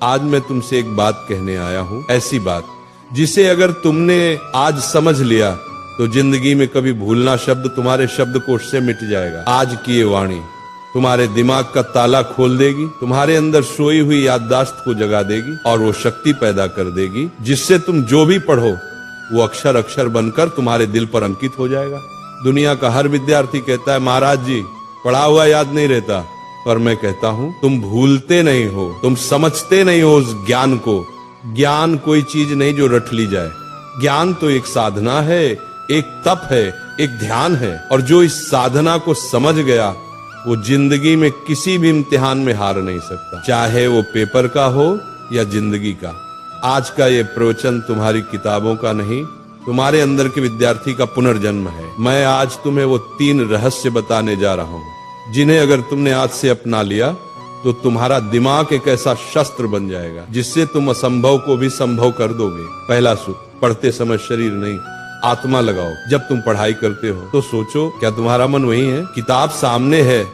आज मैं तुमसे एक बात कहने आया हूं, ऐसी बात जिसे अगर तुमने आज समझ लिया तो जिंदगी में कभी भूलना शब्द तुम्हारे शब्दकोश से मिट जाएगा। आज की ये वाणी तुम्हारे दिमाग का ताला खोल देगी, तुम्हारे अंदर सोई हुई याददाश्त को जगा देगी और वो शक्ति पैदा कर देगी जिससे तुम जो भी पढ़ो वो अक्षर अक्षर बनकर तुम्हारे दिल पर अंकित हो जाएगा। दुनिया का हर विद्यार्थी कहता है महाराज जी पढ़ा हुआ याद नहीं रहता, पर मैं कहता हूं तुम भूलते नहीं हो, तुम समझते नहीं हो उस ज्ञान को। ज्ञान कोई चीज नहीं जो रट ली जाए, ज्ञान तो एक साधना है, एक तप है, एक ध्यान है, और जो इस साधना को समझ गया वो जिंदगी में किसी भी इम्तिहान में हार नहीं सकता, चाहे वो पेपर का हो या जिंदगी का। आज का ये प्रवचन तुम्हारी किताबों का नहीं, तुम्हारे अंदर के विद्यार्थी का पुनर्जन्म है। मैं आज तुम्हें वो 3 रहस्य बताने जा रहा हूं जिन्हें अगर तुमने आज से अपना लिया तो तुम्हारा दिमाग एक ऐसा शस्त्र बन जाएगा जिससे तुम असंभव को भी संभव कर दोगे। पहला सूत्र, पढ़ते समय शरीर नहीं आत्मा लगाओ। जब तुम पढ़ाई करते हो तो सोचो क्या तुम्हारा मन वही है? किताब सामने है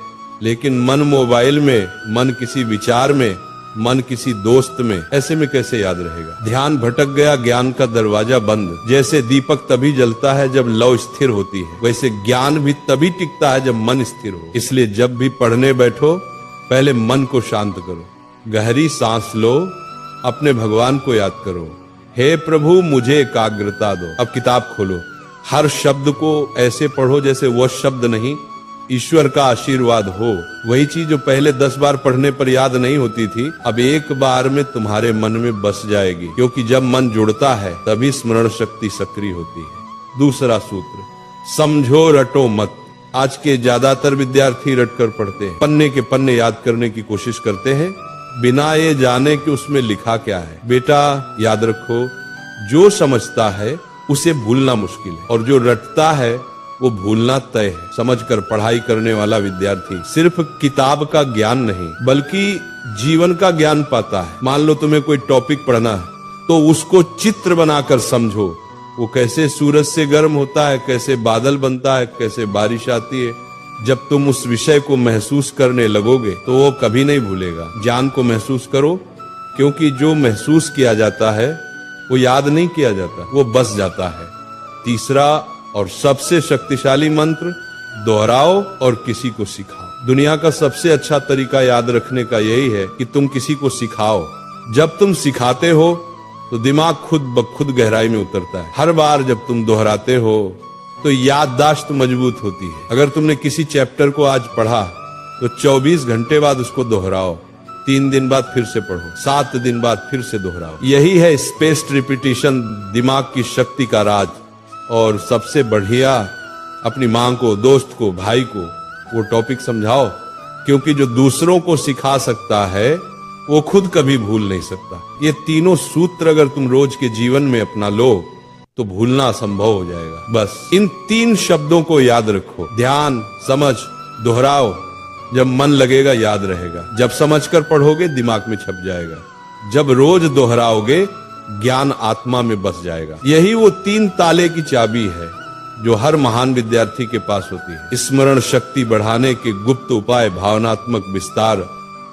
लेकिन मन मोबाइल में, मन किसी विचार में, मन किसी दोस्त में, ऐसे में कैसे याद रहेगा? ध्यान भटक गया, ज्ञान का दरवाजा बंद। जैसे दीपक तभी जलता है जब लौ स्थिर होती है, वैसे ज्ञान भी तभी टिकता है जब मन स्थिर हो। इसलिए जब भी पढ़ने बैठो पहले मन को शांत करो, गहरी सांस लो, अपने भगवान को याद करो, हे प्रभु मुझे एकाग्रता दो। अब किताब खोलो, हर शब्द को ऐसे पढ़ो जैसे वह शब्द नहीं ईश्वर का आशीर्वाद हो। वही चीज जो पहले 10 बार पढ़ने पर याद नहीं होती थी अब एक बार में तुम्हारे मन में बस जाएगी, क्योंकि जब मन जुड़ता है तभी स्मरण शक्ति सक्रिय होती है। दूसरा सूत्र, समझो रटो मत। आज के ज्यादातर विद्यार्थी रटकर पढ़ते हैं, पन्ने के पन्ने याद करने की कोशिश करते हैं बिना ये जाने कि उसमें लिखा क्या है। बेटा याद रखो, जो समझता है उसे भूलना मुश्किल है और जो रटता है वो भूलना तय है। समझकर पढ़ाई करने वाला विद्यार्थी सिर्फ किताब का ज्ञान नहीं बल्कि जीवन का ज्ञान पाता है। मान लो तुम्हें कोई टॉपिक पढ़ना है तो उसको चित्र बनाकर समझो, वो कैसे सूरज से गर्म होता है, कैसे बादल बनता है, कैसे बारिश आती है। जब तुम उस विषय को महसूस करने लगोगे तो वो कभी नहीं भूलेगा। ज्ञान को महसूस करो, क्योंकि जो महसूस किया जाता है वो याद नहीं किया जाता, वो बस जाता है। तीसरा और सबसे शक्तिशाली मंत्र, दोहराओ और किसी को सिखाओ। दुनिया का सबसे अच्छा तरीका याद रखने का यही है कि तुम किसी को सिखाओ। जब तुम सिखाते हो तो दिमाग खुद ब खुद गहराई में उतरता है। हर बार जब तुम दोहराते हो तो याददाश्त मजबूत होती है। अगर तुमने किसी चैप्टर को आज पढ़ा तो 24 घंटे बाद उसको दोहराओ, 3 दिन बाद फिर से पढ़ो, 7 दिन बाद फिर से दोहराओ। यही है स्पेस्ड रिपीटिशन, दिमाग की शक्ति का राज। और सबसे बढ़िया, अपनी माँ को, दोस्त को, भाई को वो टॉपिक समझाओ, क्योंकि जो दूसरों को सिखा सकता है वो खुद कभी भूल नहीं सकता। ये तीनों सूत्र अगर तुम रोज के जीवन में अपना लो तो भूलना असंभव हो जाएगा। बस इन 3 शब्दों को याद रखो, ध्यान, समझ, दोहराओ। जब मन लगेगा याद रहेगा, जब समझकर पढ़ोगे दिमाग में छप जाएगा, जब रोज दोहराओगे ज्ञान आत्मा में बस जाएगा। यही वो 3 ताले की चाबी है जो हर महान विद्यार्थी के पास होती है। स्मरण शक्ति बढ़ाने के गुप्त उपाय, भावनात्मक विस्तार।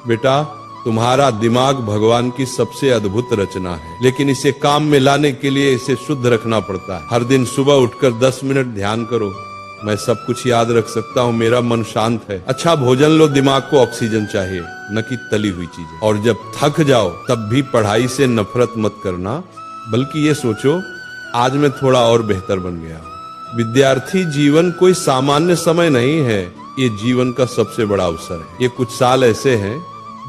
बेटा तुम्हारा दिमाग भगवान की सबसे अद्भुत रचना है, लेकिन इसे काम में लाने के लिए इसे शुद्ध रखना पड़ता है। हर दिन सुबह उठकर 10 मिनट ध्यान करो, मैं सब कुछ याद रख सकता हूँ, मेरा मन शांत है। अच्छा भोजन लो, दिमाग को ऑक्सीजन चाहिए, न कि तली हुई चीजें। और जब थक जाओ तब भी पढ़ाई से नफरत मत करना, बल्कि ये सोचो आज मैं थोड़ा और बेहतर बन गया। विद्यार्थी जीवन कोई सामान्य समय नहीं है, ये जीवन का सबसे बड़ा अवसर है। ये कुछ साल ऐसे हैं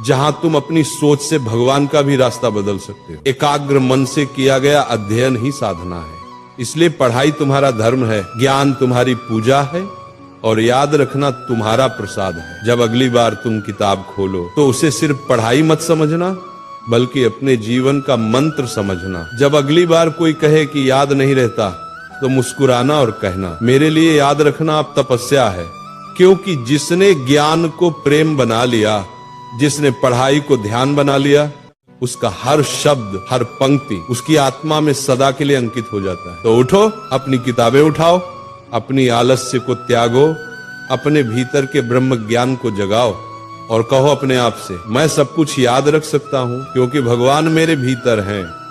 जहां तुम अपनी सोच से भगवान का भी रास्ता बदल सकते हो। एकाग्र मन से किया गया अध्ययन ही साधना है। इसलिए पढ़ाई तुम्हारा धर्म है, ज्ञान तुम्हारी पूजा है और याद रखना तुम्हारा प्रसाद है। जब अगली बार तुम किताब खोलो तो उसे सिर्फ पढ़ाई मत समझना बल्कि अपने जीवन का मंत्र समझना। जब अगली बार कोई कहे कि याद नहीं रहता तो मुस्कुराना और कहना, मेरे लिए याद रखना अब तपस्या है। क्योंकि जिसने ज्ञान को प्रेम बना लिया, जिसने पढ़ाई को ध्यान बना लिया, उसका हर शब्द, हर पंक्ति उसकी आत्मा में सदा के लिए अंकित हो जाता है। तो उठो, अपनी किताबें उठाओ, अपनी आलस्य को त्यागो, अपने भीतर के ब्रह्म ज्ञान को जगाओ और कहो अपने आप से, मैं सब कुछ याद रख सकता हूँ क्योंकि भगवान मेरे भीतर हैं।